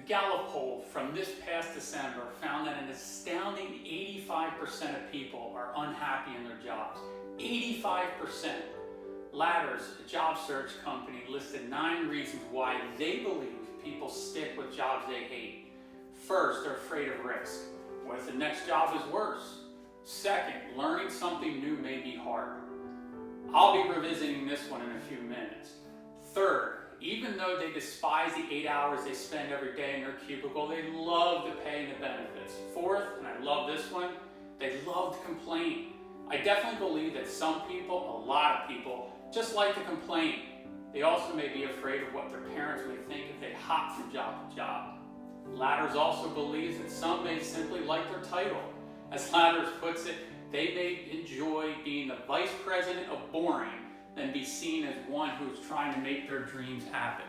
Gallup poll from this past December found that an astounding 85% of people are unhappy in their jobs. 85%. Ladders, a job search company, listed 9 reasons why they believe people stick with jobs they hate. First, they're afraid of risk. What if the next job is worse? Second, learning something new may be hard. I'll be revisiting this one in a few minutes. Third, even though they despise the 8 hours they spend every day in their cubicle, they love the pay and the benefits. Fourth, and I love this one, they love to complain. I definitely believe that some people, a lot of people, just like to complain. They also may be afraid of what their parents may think if they hop from job to job. Ladders also believes that some may simply like their title. As Ladders puts it, they may enjoy being the vice president of boring than be seen as one who is trying to make their dreams happen.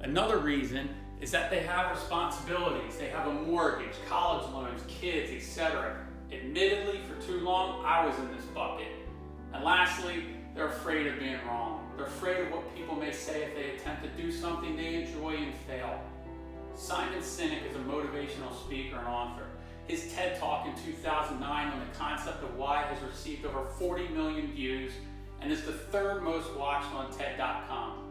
Another reason is that they have responsibilities. They have a mortgage, college loans, kids, etc. Admittedly, for too long, I was in this bucket. And lastly, they're afraid of being wrong. They're afraid of what people may say if they attempt to do something they enjoy and fail. Simon Sinek is a motivational speaker and author. His TED Talk in 2009 on the concept of why has received over 40 million views and is the 3rd most watched on TED.com.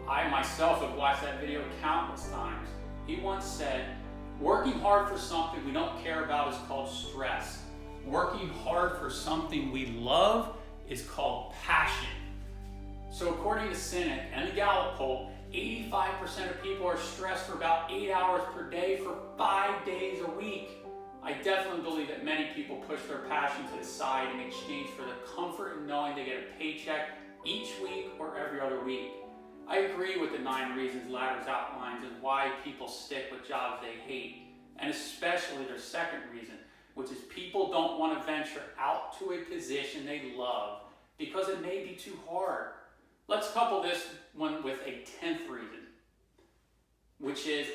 I myself have watched that video countless times. He once said, "Working hard for something we don't care about is called stress. Working hard for something we love is called passion." So according to Sinek and the Gallup poll, 85% of people are stressed for about 8 hours per day for 5 days a week. I definitely believe that many people push their passion to the side in exchange for the comfort of knowing they get a paycheck each week or every other week. I agree with the 9 reasons Ladders outlines and why people stick with jobs they hate, and especially their second reason, which is people don't want to venture out to a position they love because it may be too hard. Let's couple this one with a 10th reason, which is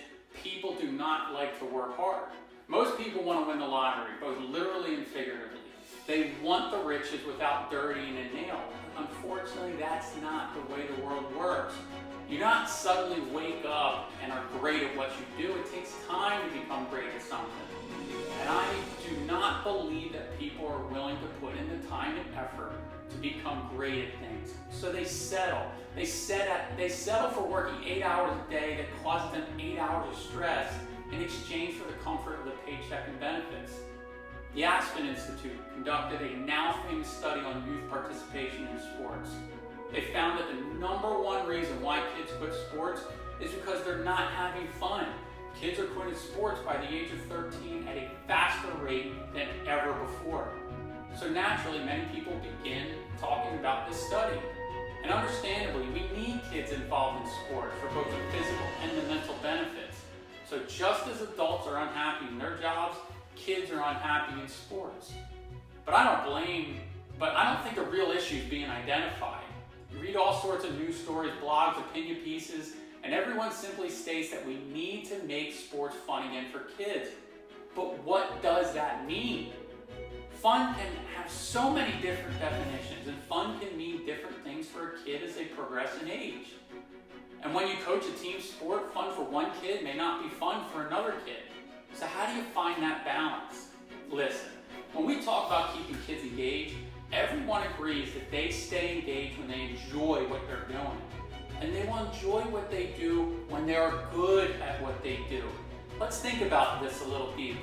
people do not like to work hard. Most people want to win the lottery, both literally and figuratively. They want the riches without dirtying a nail. Unfortunately, that's not the way the world works. You not suddenly wake up and are great at what you do. It takes time to become great at something. And I do not believe that people are willing to put in the time and effort to become great at things. So they settle. They settle for working 8 hours a day that causes them 8 hours of stress in exchange for the comfort of the paycheck and benefits. The Aspen Institute conducted a now famous study on youth participation in sports. They found that the #1 reason why kids quit sports is because they're not having fun. Kids are quitting sports by the age of 13 at a faster rate than ever before. So naturally, many people begin talking about this study. And understandably, we need kids involved in sports for both the physical and the mental benefits. So just as adults are unhappy in their jobs, kids are unhappy in sports. But I don't think the real issue is being identified. You read all sorts of news stories, blogs, opinion pieces, and everyone simply states that we need to make sports fun again for kids. But what does that mean? Fun can have so many different definitions, and fun can mean different things for a kid as they progress in age. And when you coach a team sport, fun for one kid may not be fun for another kid. So how do you find that balance? Listen, when we talk about keeping kids engaged, everyone agrees that they stay engaged when they enjoy what they're doing. And they will enjoy what they do when they are good at what they do. Let's think about this a little deeper.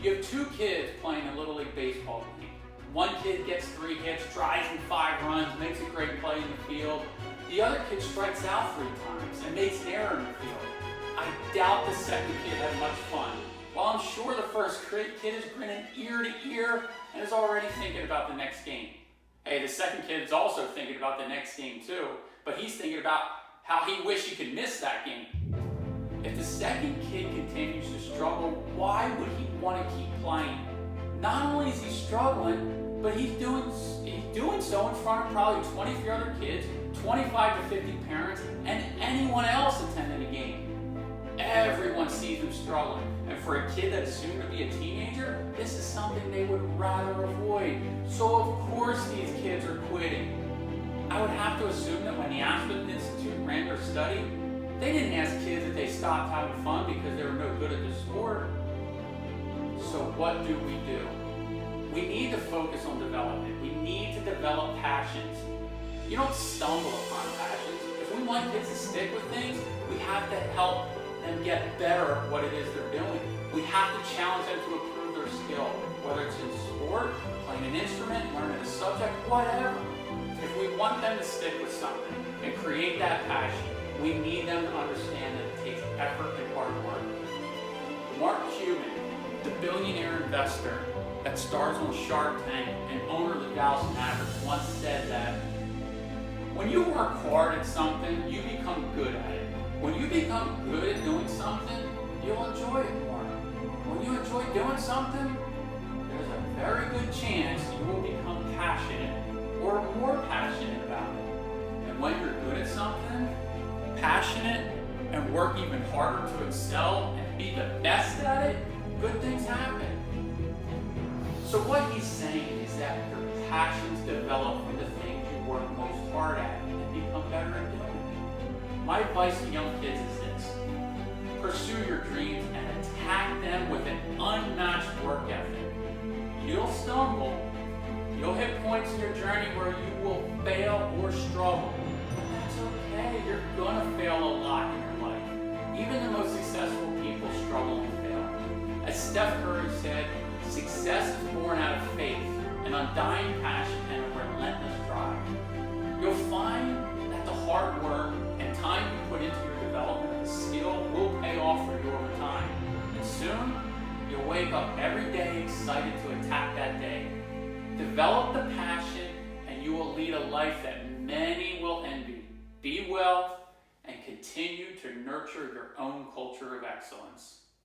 You have 2 kids playing a Little League baseball game. One kid gets 3 hits, drives in 5 runs, makes a great play in the field. The other kid strikes out 3 times and makes an error in the field. I doubt the second kid had much fun. While I'm sure the first kid is grinning ear to ear and is already thinking about the next game. Hey, the second kid is also thinking about the next game too, but he's thinking about how he wished he could miss that game. If the second kid continues to struggle, why would he want to keep playing? Not only is he struggling, but he's doing so in front of probably 23 other kids, 25 to 50 parents, and anyone else attending the game. Everyone sees him struggling, and for a kid that is soon to be a teenager, this is something they would rather avoid. So of course these kids are quitting. I would have to assume that when the Aspen Institute ran their study, They didn't ask kids if they stopped having fun because they were no good at the sport. So what do? We need to focus on development. We need to develop passions. You don't stumble upon passions. If we want kids to stick with things, we have to help them get better at what it is they're doing. We have to challenge them to improve their skill, whether it's in sport, playing an instrument, learning a subject, whatever. If we want them to stick with something and create that passion, we need them to understand that it takes effort and hard work. Mark Cuban, the billionaire investor that stars on Shark Tank and owner of the Dallas Mavericks, once said that when you work hard at something, you become good at it. When you become good at doing something, you'll enjoy it more. When you enjoy doing something, there's a very good chance you will become passionate or more passionate about it. And when you're good at something, passionate, and work even harder to excel and be the best at it, good things happen. So what he's saying is that your passions develop from the things you work most hard at and become better at doing. My advice to young kids is this: pursue your dreams and attack them with an unmatched work ethic. You'll stumble. You'll hit points in your journey where you will fail or struggle. But that's okay. You're gonna fail a lot in your life. Even the most successful people struggle and fail. As Steph Curry said, success is born out of faith, an undying passion, and a relentless drive. You'll find that the hard work and time you put into your development of a skill will pay off for you over time. And soon, you'll wake up every day excited to attack that day. Develop the passion, and you will lead a life that many will envy. Be well, and continue to nurture your own culture of excellence.